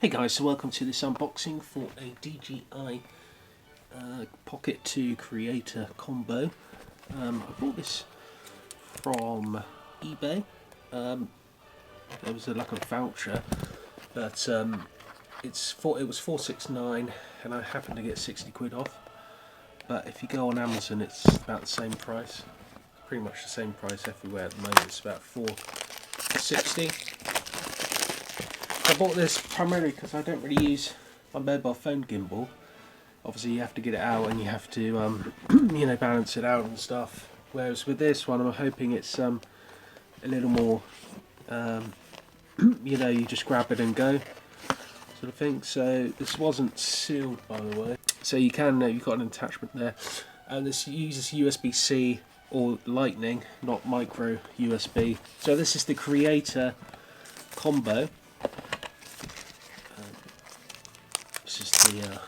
Hey guys, so welcome to this unboxing for a DJI Pocket 2 Creator combo. I bought this from eBay. There was like a voucher, but it was $4.69 and I happened to get 60 quid off. But if you go on Amazon, it's about the same price, pretty much the same price everywhere at the moment. It's about $4.60. I bought this primarily because I don't really use my mobile phone gimbal. Obviously you have to get it out and you have to you know, balance it out and stuff, whereas with this one I'm hoping it's a little more you know, you just grab it and go sort of thing. So this wasn't sealed, by the way, so you can you've got an attachment there, and this uses USB-C or Lightning, not micro USB. So this is the Creator combo. This is the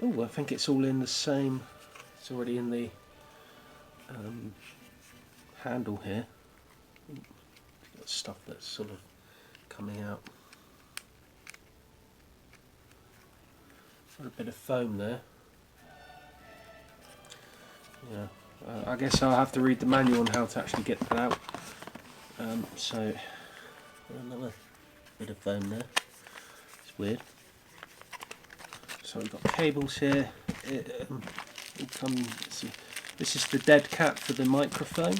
oh, I think it's all in the same. It's already in the handle here. Got stuff that's sort of coming out. Got a bit of foam there. Yeah, I guess I'll have to read the manual on how to actually get that out. So another bit of foam there. It's weird. So we've got cables here. It comes. This is the dead cat for the microphone,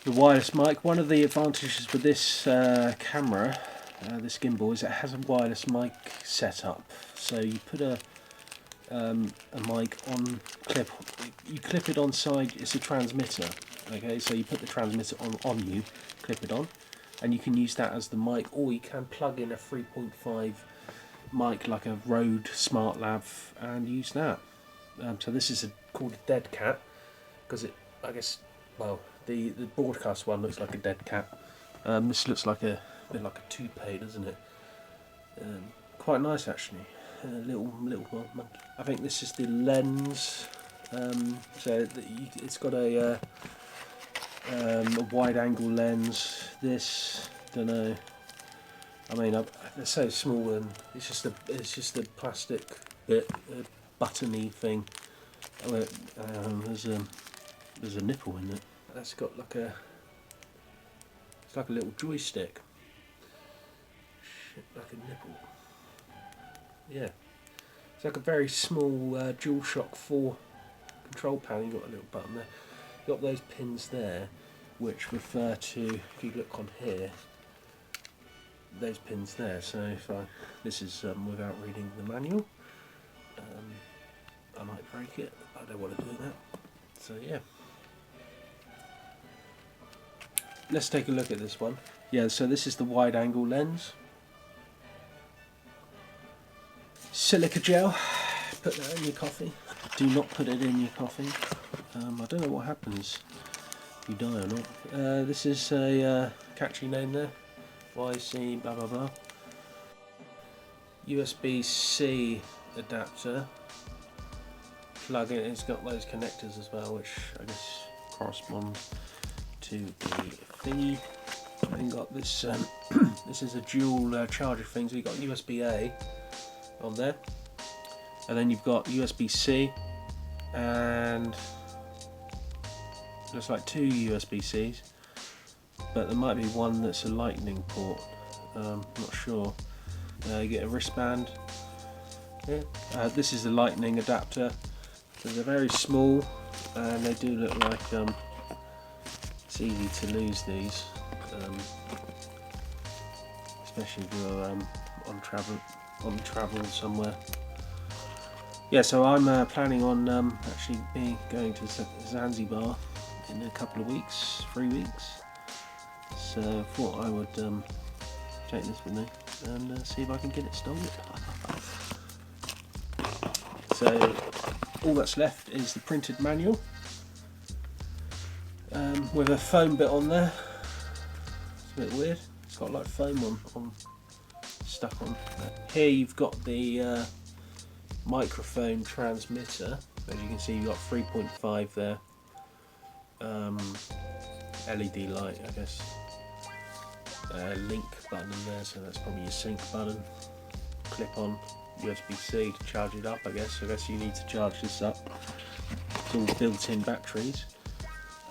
the wireless mic. One of the advantages with this camera, this gimbal, is it has a wireless mic setup. So you put a mic on clip. You clip it on side. It's a transmitter. Okay, so you put the transmitter on you, clip it on, and you can use that as the mic, or you can plug in a 3.5 mic like a Rode Smart Lav and use that. So this is called a dead cat because it, I guess, well, the broadcast one looks like a dead cat. This looks like a bit like a toupee, doesn't it? Quite nice actually. Little monkey. I think this is the lens. So it's got a wide angle lens. This, don't know. I mean, they're so small, and it's just a plastic bit, a buttony thing. There's a nipple in it. That's got like it's like a little joystick. Like a nipple. Yeah, it's like a very small DualShock 4 control panel. You've got a little button there. You've got those pins there, which refer to, if you look on here, those pins there. So if this is without reading the manual, I might break it. I don't want to do that. So yeah, let's take a look at this one. Yeah, so this is the wide angle lens. Silica gel. Put that in your coffee. Do not put it in your coffee. I don't know what happens if you die or not. This is a catchy name there. YC blah blah blah. USB-C adapter. Plug in. It's got those connectors as well, which I guess correspond to the thingy. Then got this. This is a dual charger thing. So you've got USB-A on there, and then you've got USB-C, and looks like two USB-Cs, but there might be one that's a lightning port. Not sure. You get a wristband. Yeah. This is the lightning adapter. So they're very small, and they do look like it's easy to lose these, especially if you're on travel somewhere. Yeah, so I'm planning on actually going to Zanzibar in a couple of weeks, 3 weeks. So I thought I would take this with me and see if I can get it stolen. So all that's left is the printed manual with a foam bit on there. It's a bit weird. It's got like foam on stuck on. Here you've got the microphone transmitter. As you can see, you've got 3.5 there. LED light, I guess. Link button in there, so that's probably your sync button. Clip on USB-C to charge it up, I guess. You need to charge this up. It's all built-in batteries.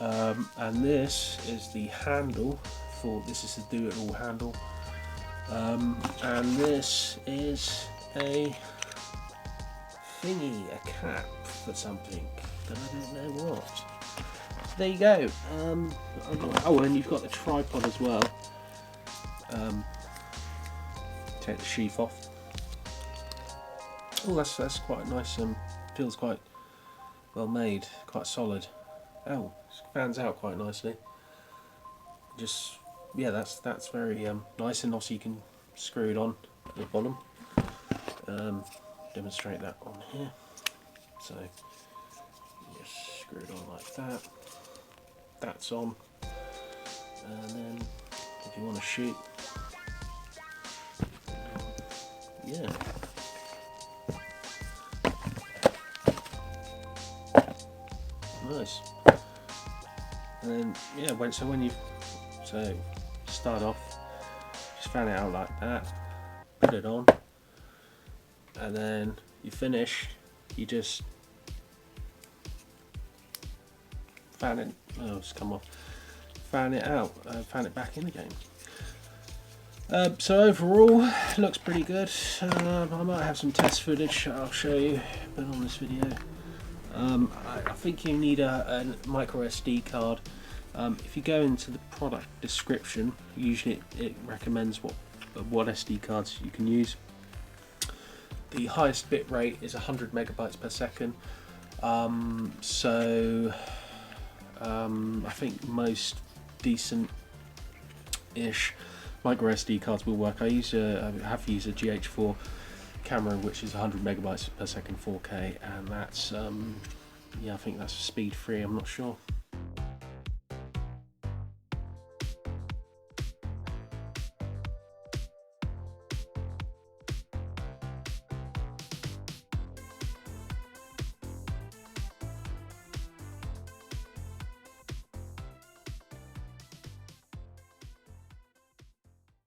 And this is the handle for, this is the do-it-all handle. And this is a thingy, a cap for something that I don't know what. So there you go. Oh, and you've got the tripod as well. Take the sheath off. Oh, that's quite nice. Feels quite well made, quite solid. Oh, fans out quite nicely. Just, yeah, that's very nice, and also you can screw it on at the bottom. Demonstrate that on here. So just screw it on like that. That's on, and then if you want to shoot, yeah. Nice. And then yeah, when you start off, just fan it out like that, put it on, and then you finish, you just fan it. Oh, it's come off. Fan it out, fan it back in again. So overall, looks pretty good. I might have some test footage I'll show you, but on this video. I think you need a micro SD card. If you go into the product description, usually it recommends what SD cards you can use. The highest bit rate is 100 megabytes per second. I think most decent-ish micro SD cards will work. I have to use a GH4 camera, which is 100 megabytes per second 4K, and that's yeah, I think that's speed free. I'm not sure.